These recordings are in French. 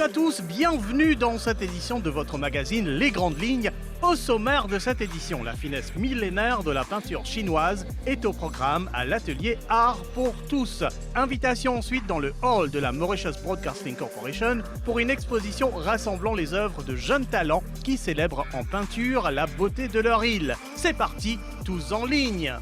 Salut à tous, bienvenue dans cette édition de votre magazine Les Grandes Lignes. Au sommaire de cette édition, la finesse millénaire de la peinture chinoise est au programme à l'atelier Art pour tous. Invitation ensuite dans le hall de la Mauritius Broadcasting Corporation pour une exposition rassemblant les œuvres de jeunes talents qui célèbrent en peinture la beauté de leur île. C'est parti, tous en ligne.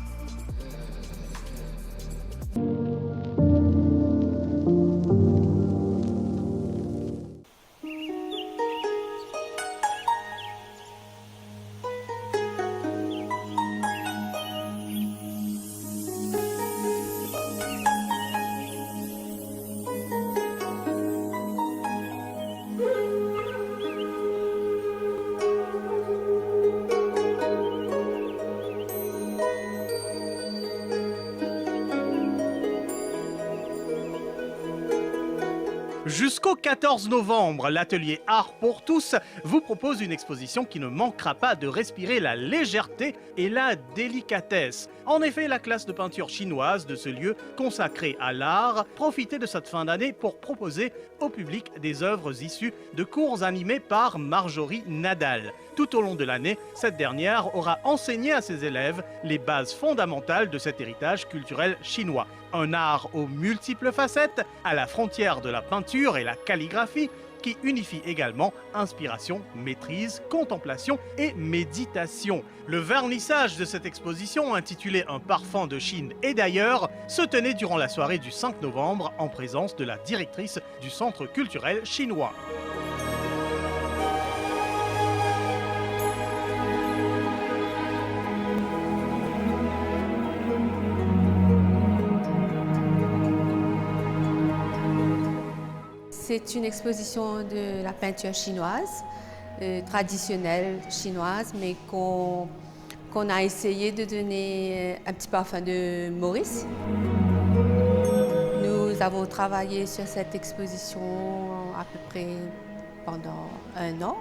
Jusqu'au 14 novembre, l'atelier Art pour tous vous propose une exposition qui ne manquera pas de respirer la légèreté et la délicatesse. En effet, la classe de peinture chinoise de ce lieu consacré à l'art profitait de cette fin d'année pour proposer au public des œuvres issues de cours animés par Marjorie Nadal. Tout au long de l'année, cette dernière aura enseigné à ses élèves les bases fondamentales de cet héritage culturel chinois. Un art aux multiples facettes, à la frontière de la peinture et la calligraphie, qui unifie également inspiration, maîtrise, contemplation et méditation. Le vernissage de cette exposition, intitulée Un parfum de Chine et d'ailleurs, se tenait durant la soirée du 5 novembre en présence de la directrice du Centre culturel chinois. C'est une exposition de la peinture chinoise, traditionnelle chinoise, mais qu'on a essayé de donner un petit parfum de Maurice. Nous avons travaillé sur cette exposition à peu près pendant 1 an.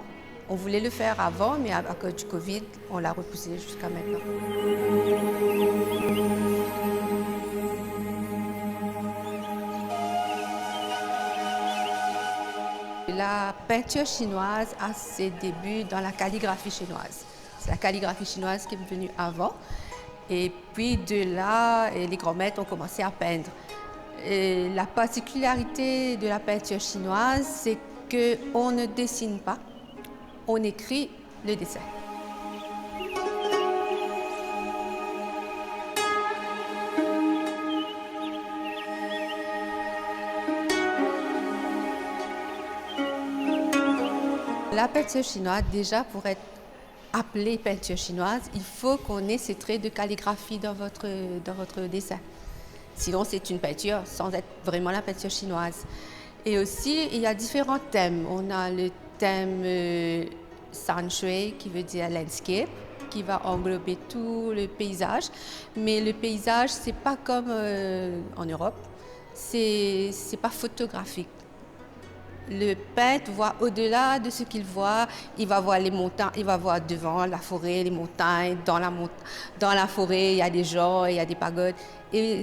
On voulait le faire avant, mais à cause du Covid, on l'a repoussé jusqu'à maintenant. La peinture chinoise a ses débuts dans la calligraphie chinoise. C'est la calligraphie chinoise qui est venue avant. Et puis de là, les grands maîtres ont commencé à peindre. Et la particularité de la peinture chinoise, c'est qu'on ne dessine pas, on écrit le dessin. La peinture chinoise, déjà pour être appelée peinture chinoise, il faut qu'on ait ces traits de calligraphie dans votre dessin. Sinon, c'est une peinture sans être vraiment la peinture chinoise. Et aussi, il y a différents thèmes. On a le thème Sanshui, qui veut dire landscape, qui va englober tout le paysage. Mais le paysage, c'est pas comme en Europe, c'est pas photographique. Le peintre voit au-delà de ce qu'il voit. Il va voir les montagnes, il va voir devant la forêt, les montagnes. Dans la forêt, il y a des gens, il y a des pagodes. Et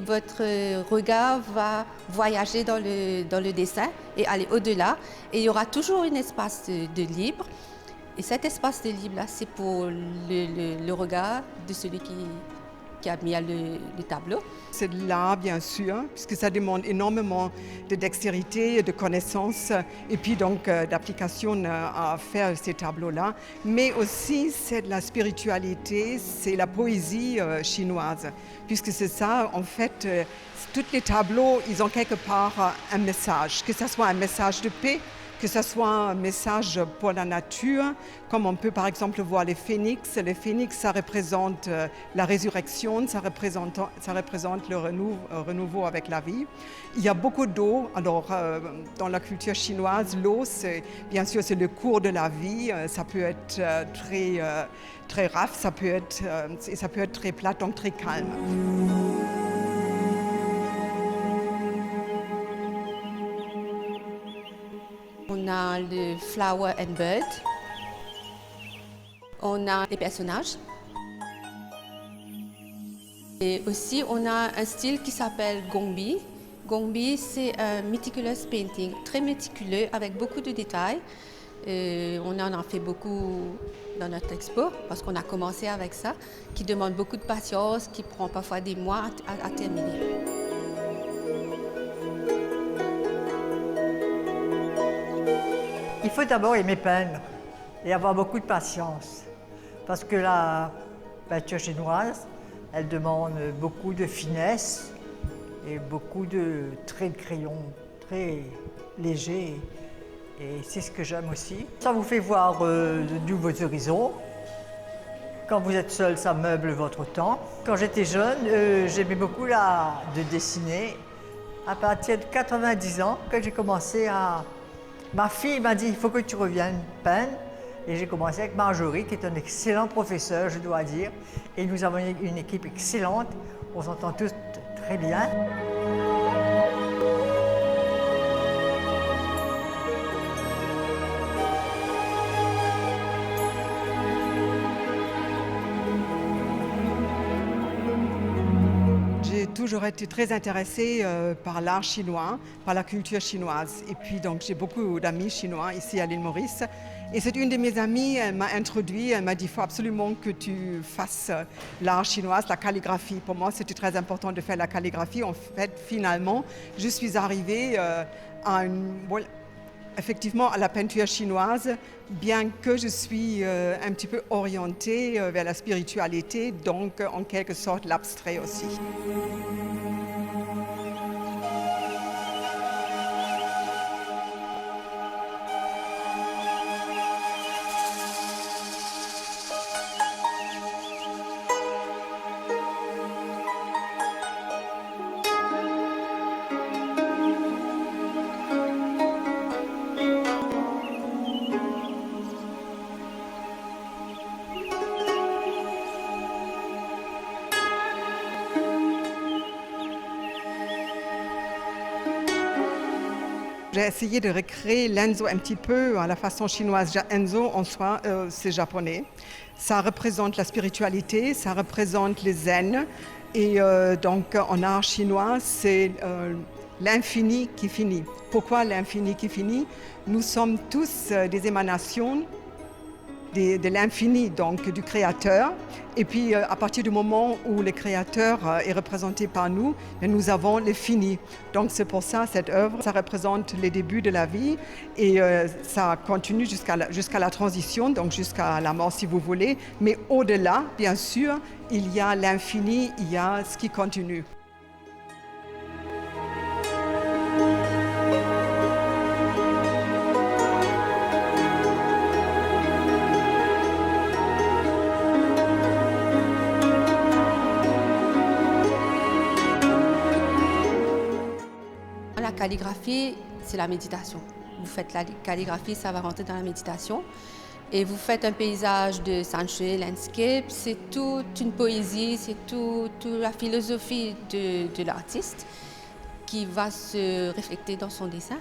votre regard va voyager dans le dessin et aller au-delà. Et il y aura toujours un espace de libre. Et cet espace de libre-là, c'est pour le regard de celui qui admire le tableau. C'est de l'art, bien sûr, puisque ça demande énormément de dextérité, de connaissances et puis donc d'application à faire ces tableaux-là. Mais aussi, c'est de la spiritualité, c'est la poésie chinoise, puisque c'est ça, en fait, tous les tableaux, ils ont quelque part un message, que ce soit un message de paix, que ce soit un message pour la nature, comme on peut par exemple voir les phénix. Les phénix, ça représente la résurrection, ça représente le renouveau avec la vie. Il y a beaucoup d'eau. Alors, dans la culture chinoise, l'eau, bien sûr, c'est le cours de la vie. Ça peut être très raf, ça peut être très plat, donc très calme. On a le Flower and Bird. On a les personnages. Et aussi, on a un style qui s'appelle Gongbi. Gongbi, c'est un meticulous painting, très méticuleux, avec beaucoup de détails. On en a fait beaucoup dans notre expo, parce qu'on a commencé avec ça, qui demande beaucoup de patience, qui prend parfois des mois à terminer. Il faut d'abord aimer peindre et avoir beaucoup de patience, parce que la peinture chinoise, elle demande beaucoup de finesse et beaucoup de traits de crayon très légers. Et c'est ce que j'aime aussi. Ça vous fait voir de nouveaux horizons. Quand vous êtes seul, ça meuble votre temps. Quand j'étais jeune, j'aimais beaucoup de dessiner. À partir de 90 ans, quand j'ai commencé à... Ma fille m'a dit, il faut que tu reviennes peindre. Et j'ai commencé avec Marjorie, qui est un excellent professeur, je dois dire. Et nous avons une équipe excellente. On s'entend tous très bien. J'ai toujours été très intéressée par l'art chinois, par la culture chinoise. Et puis donc j'ai beaucoup d'amis chinois ici à l'île Maurice. Et c'est une de mes amies, elle m'a introduit, elle m'a dit il faut absolument que tu fasses l'art chinois, la calligraphie. Pour moi, c'était très important de faire la calligraphie. En fait, finalement, je suis arrivée effectivement à la peinture chinoise, bien que je suis un petit peu orientée vers la spiritualité, donc en quelque sorte l'abstrait aussi. J'ai essayé de recréer l'Enzo un petit peu à la façon chinoise. Enzo, en soi, c'est japonais. Ça représente la spiritualité, ça représente le zen. Et donc, en art chinois, c'est l'infini qui finit. Pourquoi l'infini qui finit? Nous sommes tous des émanations de l'infini, donc du créateur. Et puis à partir du moment où le créateur est représenté par nous, nous avons le fini. Donc c'est pour ça, cette œuvre, ça représente les débuts de la vie et ça continue jusqu'à la transition, donc jusqu'à la mort si vous voulez. Mais au-delà, bien sûr, il y a l'infini, il y a ce qui continue. La calligraphie, c'est la méditation. Vous faites la calligraphie, ça va rentrer dans la méditation. Et vous faites un paysage de sanctuary landscape, c'est toute une poésie, c'est toute la philosophie de l'artiste qui va se refléter dans son dessin.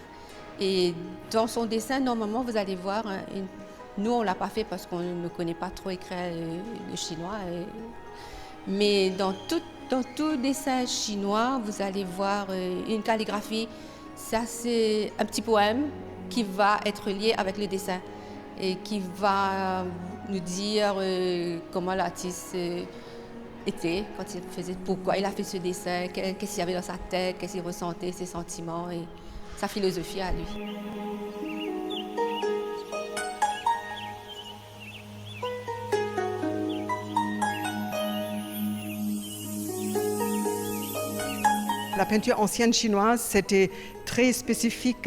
Et dans son dessin, normalement, vous allez voir, nous, on ne l'a pas fait parce qu'on ne connaît pas trop écrire le chinois. Mais dans tout dessin chinois, vous allez voir une calligraphie. Ça, c'est un petit poème qui va être lié avec le dessin et qui va nous dire comment l'artiste était quand il faisait, pourquoi il a fait ce dessin, qu'est-ce qu'il y avait dans sa tête, qu'est-ce qu'il ressentait, ses sentiments et sa philosophie à lui. La peinture ancienne chinoise, c'était très spécifique.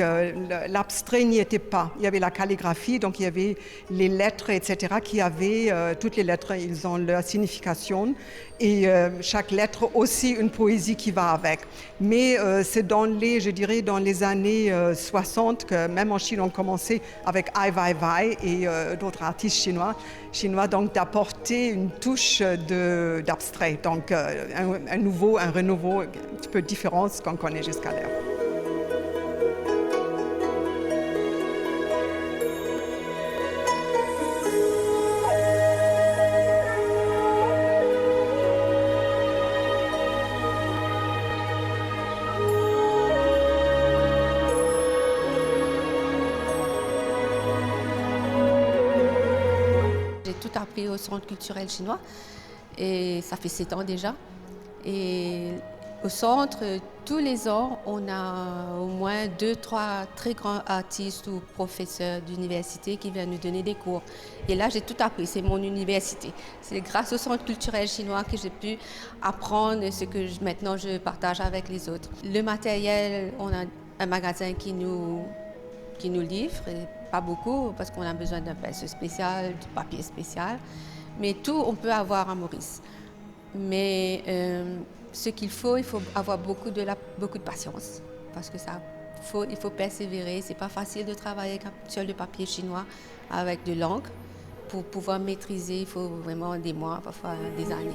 L'abstrait n'y était pas. Il y avait la calligraphie, donc il y avait les lettres, etc., qui avaient, toutes les lettres, ils ont leur signification. Et chaque lettre aussi une poésie qui va avec. Mais c'est dans les années 60 que même en Chine, on commençait avec Ai Weiwei et d'autres artistes chinois donc d'apporter une touche d'abstrait. Donc un renouveau un petit peu différent de ce qu'on connaît jusqu'à l'heure. j'ai tout appris au Centre culturel chinois. Et ça fait 7 ans déjà. Et au centre, tous les ans, on a au moins 2-3 très grands artistes ou professeurs d'université qui viennent nous donner des cours. Et là, j'ai tout appris, c'est mon université. C'est grâce au Centre culturel chinois que j'ai pu apprendre ce que maintenant je partage avec les autres. Le matériel, on a un magasin qui nous livre, et pas beaucoup parce qu'on a besoin d'un pinceau spécial, du papier spécial. Mais tout, on peut avoir à Maurice. Mais ce qu'il faut, il faut avoir beaucoup de patience. Parce que il faut persévérer. C'est pas facile de travailler sur le papier chinois avec de l'encre. Pour pouvoir maîtriser, il faut vraiment des mois, parfois des années.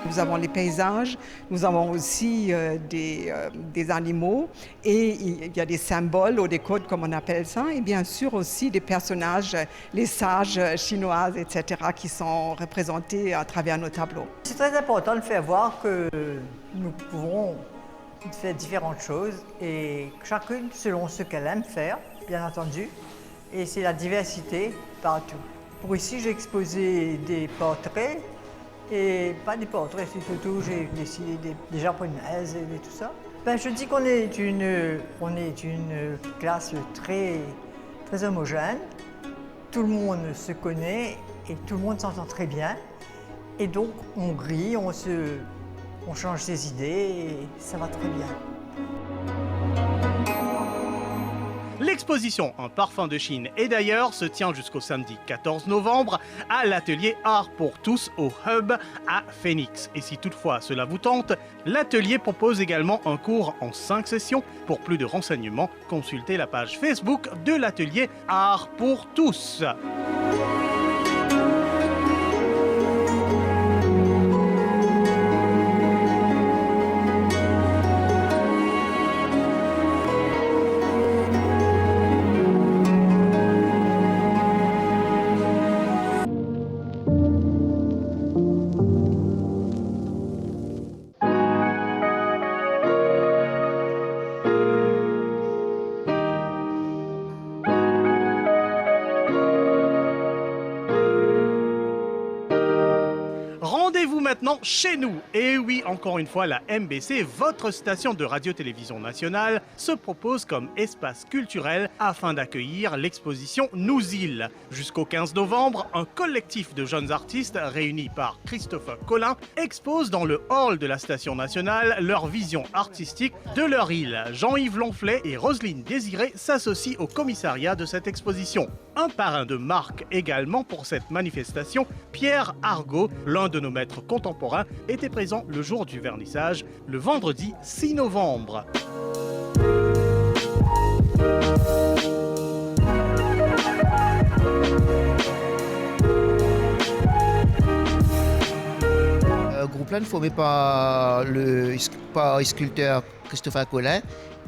Nous avons les paysages, nous avons aussi des animaux et il y a des symboles ou des codes comme on appelle ça et bien sûr aussi des personnages, les sages chinoises, etc. qui sont représentés à travers nos tableaux. C'est très important de faire voir que nous pouvons faire différentes choses et chacune selon ce qu'elle aime faire, bien entendu, et c'est la diversité partout. Pour ici, j'ai exposé des portraits. Et pas des portraits, c'est surtout j'ai dessiné des japonaises et tout ça. Je dis qu'on est une classe très, très homogène. Tout le monde se connaît et tout le monde s'entend très bien. Et donc on rit, on change ses idées et ça va très bien. L'exposition Un parfum de Chine et d'ailleurs se tient jusqu'au samedi 14 novembre à l'atelier Art pour tous au Hub à Phoenix. Et si toutefois cela vous tente, l'atelier propose également un cours en 5 sessions. Pour plus de renseignements, consultez la page Facebook de l'atelier Art pour tous. Rendez-vous maintenant chez nous. Et oui, encore une fois, la MBC, votre station de radio-télévision nationale, se propose comme espace culturel afin d'accueillir l'exposition Nous-Îles. Jusqu'au 15 novembre, un collectif de jeunes artistes réunis par Christopher Colin expose dans le hall de la station nationale leur vision artistique de leur île. Jean-Yves Lonflet et Roselyne Désiré s'associent au commissariat de cette exposition. Un parrain de marque également pour cette manifestation, Pierre Argot, l'un de nos maîtres contemporains, était présent le jour du vernissage, le vendredi 6 novembre. Le groupe-là est formé par le sculpteur Christopher Colin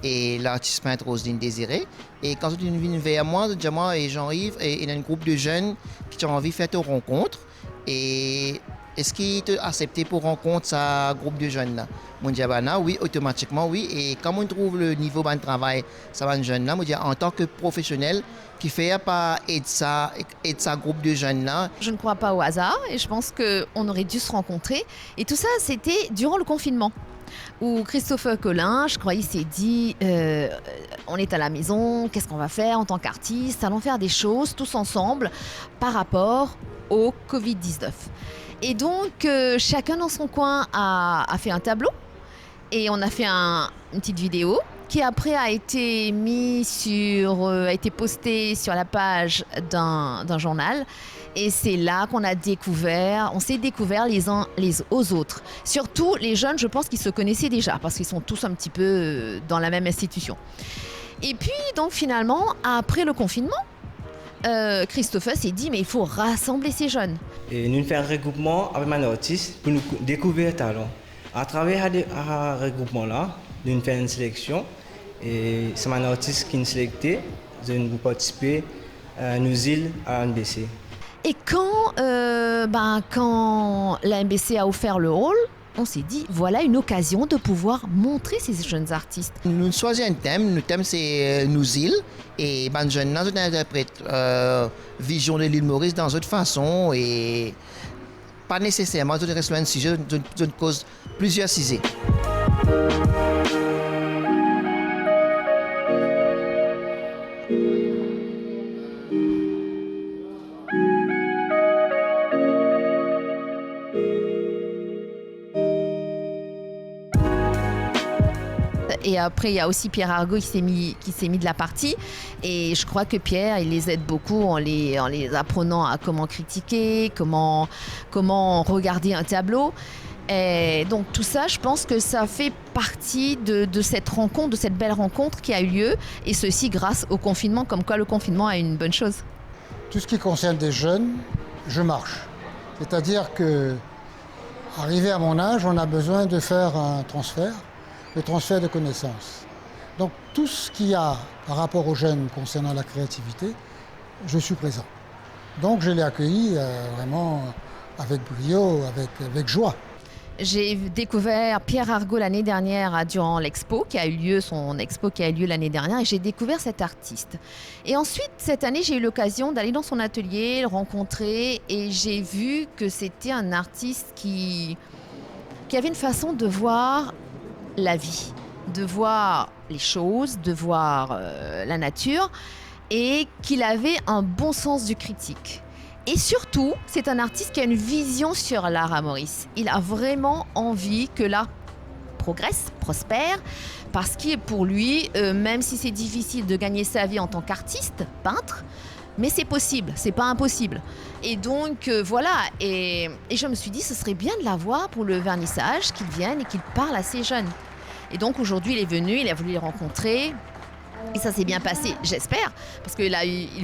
et l'artiste peintre Roselyne Désiré. Et quand ils viennent vers moi et Jean-Yves, et il y a un groupe de jeunes qui ont envie de faire une rencontre. Et est-ce qu'ils t'ont accepté pour rencontre ce groupe de jeunes là? Mon diabana, oui, automatiquement, oui. Et quand on trouve le niveau de travail, ça va jeune là, en tant que professionnel qui fait pas aider ça groupe de jeunes là. Je ne crois pas au hasard et je pense qu'on aurait dû se rencontrer. Et tout ça, c'était durant le confinement. Où Christopher Colin, je crois, il s'est dit on est à la maison, qu'est-ce qu'on va faire en tant qu'artiste? Allons faire des choses tous ensemble par rapport au Covid-19. Et donc, chacun dans son coin a fait un tableau et on a fait une petite vidéo qui après a été postée sur la page d'un journal. Et c'est là qu'on s'est découvert les uns aux autres. Surtout les jeunes, je pense qu'ils se connaissaient déjà parce qu'ils sont tous un petit peu dans la même institution. Et puis donc finalement, après le confinement, Christopher s'est dit mais il faut rassembler ces jeunes. Et nous faisons un regroupement avec un artiste pour nous découvrir le talent. À travers ce regroupement-là, nous faisons une sélection Et c'est un artiste qui nous sélecté de participer à nos îles à NBC. Et quand la MBC a offert le rôle, on s'est dit, voilà une occasion de pouvoir montrer ces jeunes artistes. Nous choisissons un thème, le thème c'est nos îles, et les jeunes interprètent vision de l'île Maurice dans une façon, et pas nécessairement de rester un sujet, de cause plusieurs sujets. Et après, il y a aussi Pierre Argot qui s'est mis de la partie. Et je crois que Pierre, il les aide beaucoup en les apprenant à comment critiquer, comment regarder un tableau. Et donc tout ça, je pense que ça fait partie de cette rencontre, de cette belle rencontre qui a eu lieu. Et ceci grâce au confinement, comme quoi le confinement est une bonne chose. Tout ce qui concerne des jeunes, je marche. C'est-à-dire que, arrivé à mon âge, on a besoin de faire un transfert. Le transfert de connaissances. Donc tout ce qu'il y a par rapport aux jeunes concernant la créativité, je suis présent. Donc je l'ai accueilli vraiment avec brio, avec joie. J'ai découvert Pierre Argot l'année dernière durant l'expo qui a eu lieu, son expo qui a eu lieu l'année dernière, et j'ai découvert cet artiste. Et ensuite, cette année, j'ai eu l'occasion d'aller dans son atelier, le rencontrer, et j'ai vu que c'était un artiste qui avait une façon de voir la vie, de voir les choses, de voir la nature, et qu'il avait un bon sens du critique. Et surtout, c'est un artiste qui a une vision sur l'art à Maurice. Il a vraiment envie que l'art progresse, prospère, parce qu'il est pour lui, même si c'est difficile de gagner sa vie en tant qu'artiste, peintre, mais c'est possible, c'est pas impossible. Et donc voilà, et je me suis dit, ce serait bien de l'avoir pour le vernissage, qu'il vienne et qu'il parle à ces jeunes. Et donc aujourd'hui, il est venu, il a voulu les rencontrer. Et ça s'est bien passé, j'espère, parce qu'il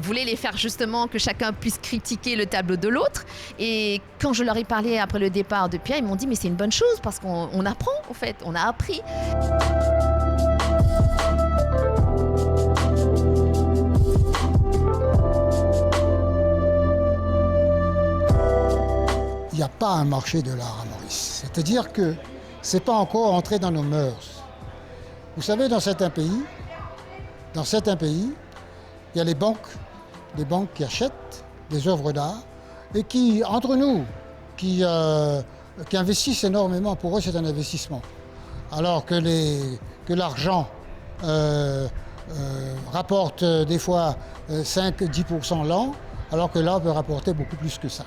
voulait les faire justement que chacun puisse critiquer le tableau de l'autre. Et quand je leur ai parlé après le départ de Pierre, ils m'ont dit mais c'est une bonne chose parce qu'on apprend en fait, on a appris. Il n'y a pas un marché de l'art à Maurice. C'est-à-dire que ce n'est pas encore entré dans nos mœurs. Vous savez, dans certains pays, il y a les banques qui achètent des œuvres d'art et qui, entre nous, qui investissent énormément. Pour eux, c'est un investissement. Alors que l'argent rapporte des fois 5-10% l'an, alors que l'art peut rapporter beaucoup plus que ça.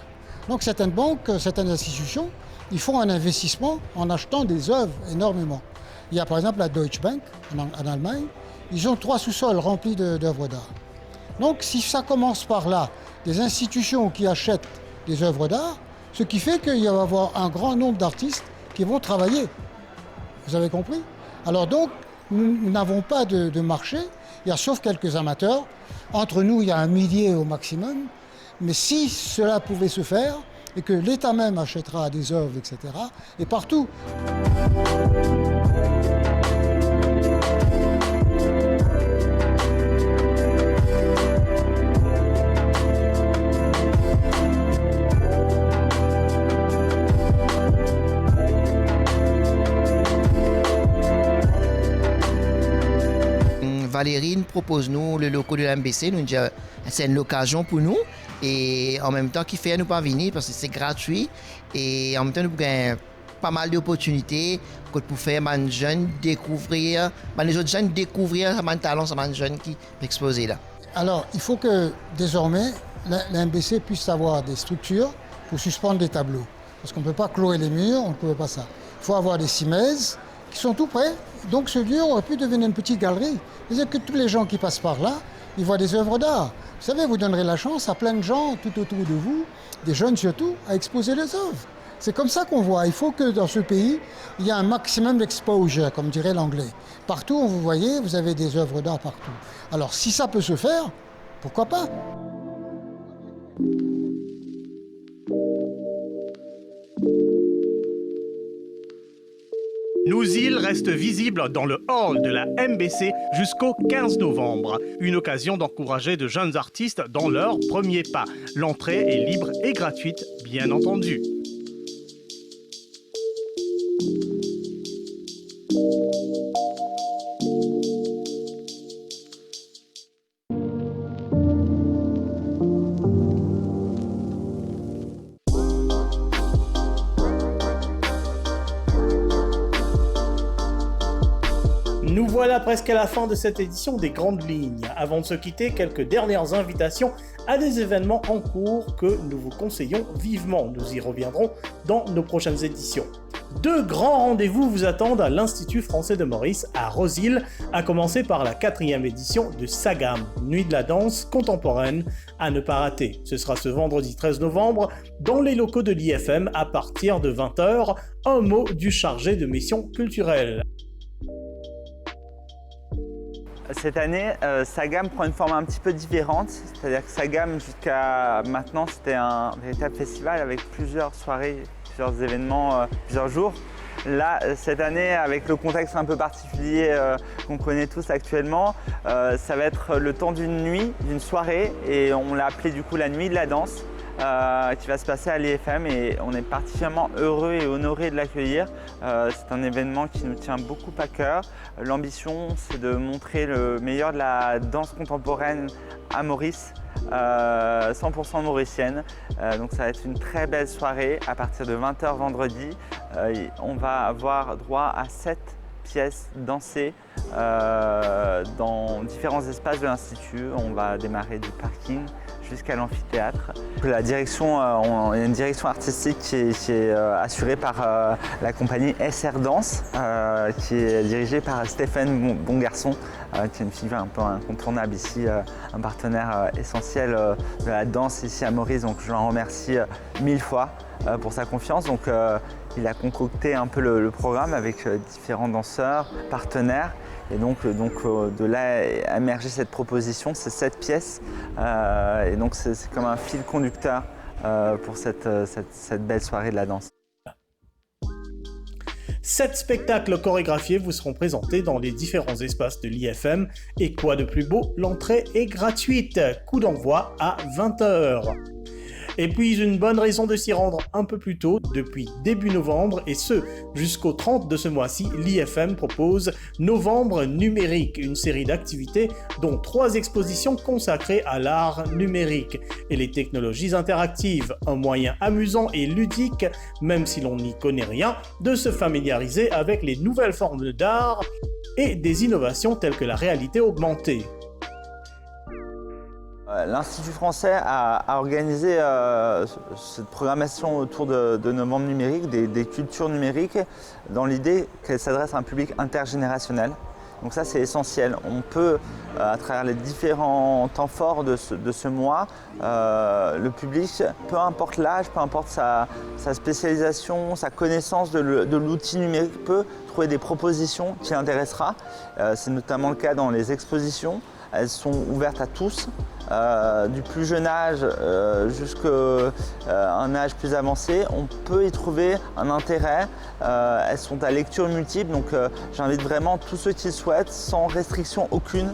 Donc certaines banques, certaines institutions, ils font un investissement en achetant des œuvres énormément. Il y a par exemple la Deutsche Bank en Allemagne, ils ont 3 sous-sols remplis d'œuvres d'art. Donc si ça commence par là, des institutions qui achètent des œuvres d'art, ce qui fait qu'il va y avoir un grand nombre d'artistes qui vont travailler. Vous avez compris? Alors donc, nous n'avons pas de marché, il y a sauf quelques amateurs. Entre nous, il y a 1 millier au maximum. Mais si cela pouvait se faire, et que l'État même achètera des œuvres, etc., et partout. Valérie propose-nous le local de la MBC, nous dit c'est une occasion pour nous et en même temps qui fait nous pas venir parce que c'est gratuit et en même temps nous avons pas mal d'opportunités pour faire les jeunes découvrir, les autres jeunes découvrir les talents, les jeunes qui exposent là. Alors il faut que désormais la MBC puisse avoir des structures pour suspendre des tableaux parce qu'on ne peut pas clouer les murs, on ne peut pas ça. Il faut avoir des cimaises qui sont tout près. Donc ce lieu aurait pu devenir une petite galerie. C'est-à-dire que tous les gens qui passent par là, ils voient des œuvres d'art. Vous savez, vous donnerez la chance à plein de gens tout autour de vous, des jeunes surtout, à exposer les œuvres. C'est comme ça qu'on voit. Il faut que dans ce pays, il y ait un maximum d'exposure, comme dirait l'anglais. Partout où vous voyez, vous avez des œuvres d'art partout. Alors si ça peut se faire, pourquoi pas ? Nouzil reste visible dans le hall de la MBC jusqu'au 15 novembre. Une occasion d'encourager de jeunes artistes dans leurs premiers pas. L'entrée est libre et gratuite, bien entendu. Nous voilà presque à la fin de cette édition des Grandes Lignes. Avant de se quitter, quelques dernières invitations à des événements en cours que nous vous conseillons vivement. Nous y reviendrons dans nos prochaines éditions. 2 grands rendez-vous vous attendent à l'Institut français de Maurice à Rosil, à commencer par la 4e édition de SAGAM, Nuit de la danse contemporaine, à ne pas rater. Ce sera ce vendredi 13 novembre dans les locaux de l'IFM à partir de 20h. Un mot du chargé de mission culturelle. Cette année, SAGAM prend une forme un petit peu différente, c'est-à-dire que SAGAM jusqu'à maintenant c'était un véritable festival avec plusieurs soirées, plusieurs événements, plusieurs jours. Là, cette année, avec le contexte un peu particulier qu'on connaît tous actuellement, ça va être le temps d'une nuit, d'une soirée, et on l'a appelé du coup la nuit de la danse. Qui va se passer à l'IFM et on est particulièrement heureux et honoré de l'accueillir. C'est un événement qui nous tient beaucoup à cœur. L'ambition, c'est de montrer le meilleur de la danse contemporaine à Maurice, 100% mauricienne. Donc ça va être une très belle soirée à partir de 20h vendredi. On va avoir droit à 7 pièces dansées dans différents espaces de l'Institut. On va démarrer du parking jusqu'à l'amphithéâtre. La direction, il y a une direction artistique qui est assurée par la compagnie SR Danse, qui est dirigée par Stéphane Bongarçon, qui est une figure un peu incontournable ici, un partenaire essentiel de la danse ici à Maurice. Donc je l'en remercie 1000 fois pour sa confiance. Donc il a concocté un peu le programme avec différents danseurs, partenaires. Et donc de là a émergé cette proposition, ces 7 pièces. Et donc c'est comme un fil conducteur pour cette belle soirée de la danse. 7 spectacles chorégraphiés vous seront présentés dans les différents espaces de l'IFM. Et quoi de plus beau, l'entrée est gratuite. Coup d'envoi à 20h. Et puis une bonne raison de s'y rendre un peu plus tôt, depuis début novembre, et ce, jusqu'au 30 de ce mois-ci, l'IFM propose Novembre numérique, une série d'activités dont 3 expositions consacrées à l'art numérique et les technologies interactives, un moyen amusant et ludique, même si l'on n'y connaît rien, de se familiariser avec les nouvelles formes d'art et des innovations telles que la réalité augmentée. L'Institut français a organisé cette programmation autour de Novembre numérique, des cultures numériques, dans l'idée qu'elle s'adresse à un public intergénérationnel. Donc ça c'est essentiel. On peut, à travers les différents temps forts de ce mois, le public, peu importe l'âge, peu importe sa spécialisation, sa connaissance de l'outil numérique, peut trouver des propositions qui l'intéressera. C'est notamment le cas dans les expositions. Elles sont ouvertes à tous, du plus jeune âge jusqu'à un âge plus avancé. On peut y trouver un intérêt. Elles sont à lecture multiple, donc j'invite vraiment tous ceux qui le souhaitent, sans restriction aucune,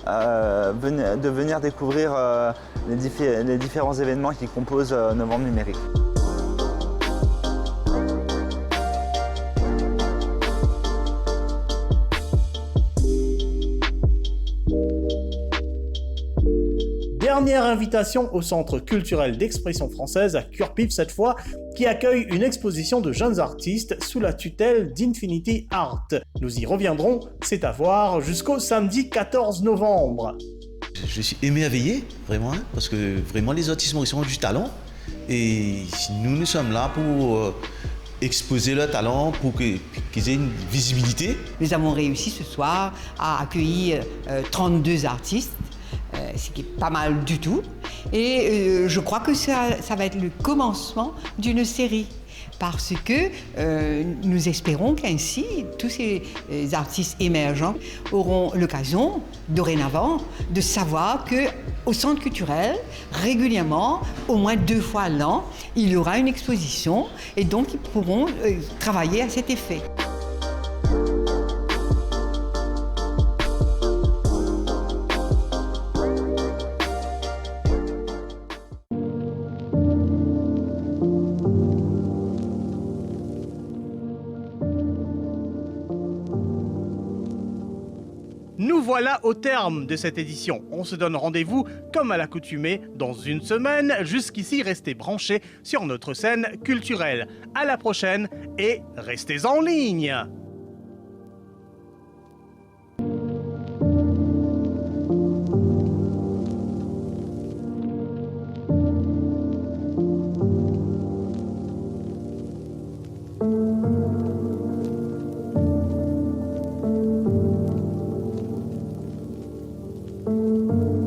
de venir découvrir les différents événements qui composent Novembre numérique. Dernière invitation au Centre culturel d'expression française à Curpip cette fois, qui accueille une exposition de jeunes artistes sous la tutelle d'Infinity Art. Nous y reviendrons, c'est à voir jusqu'au samedi 14 novembre. Je suis émerveillé, vraiment, parce que vraiment les artistes mauriciens ont du talent et nous sommes là pour exposer leur talent, pour qu'ils aient une visibilité. Nous avons réussi ce soir à accueillir 32 artistes, ce qui est pas mal du tout. Et je crois que ça va être le commencement d'une série. Parce que nous espérons qu'ainsi, tous ces artistes émergents auront l'occasion, dorénavant, de savoir qu'au Centre culturel, régulièrement, au moins 2 fois l'an, il y aura une exposition et donc ils pourront travailler à cet effet. voilà au terme de cette édition. On se donne rendez-vous, comme à l'accoutumée, dans une semaine. Jusqu'ici, restez branchés sur notre scène culturelle. À la prochaine et restez en ligne. Thank you.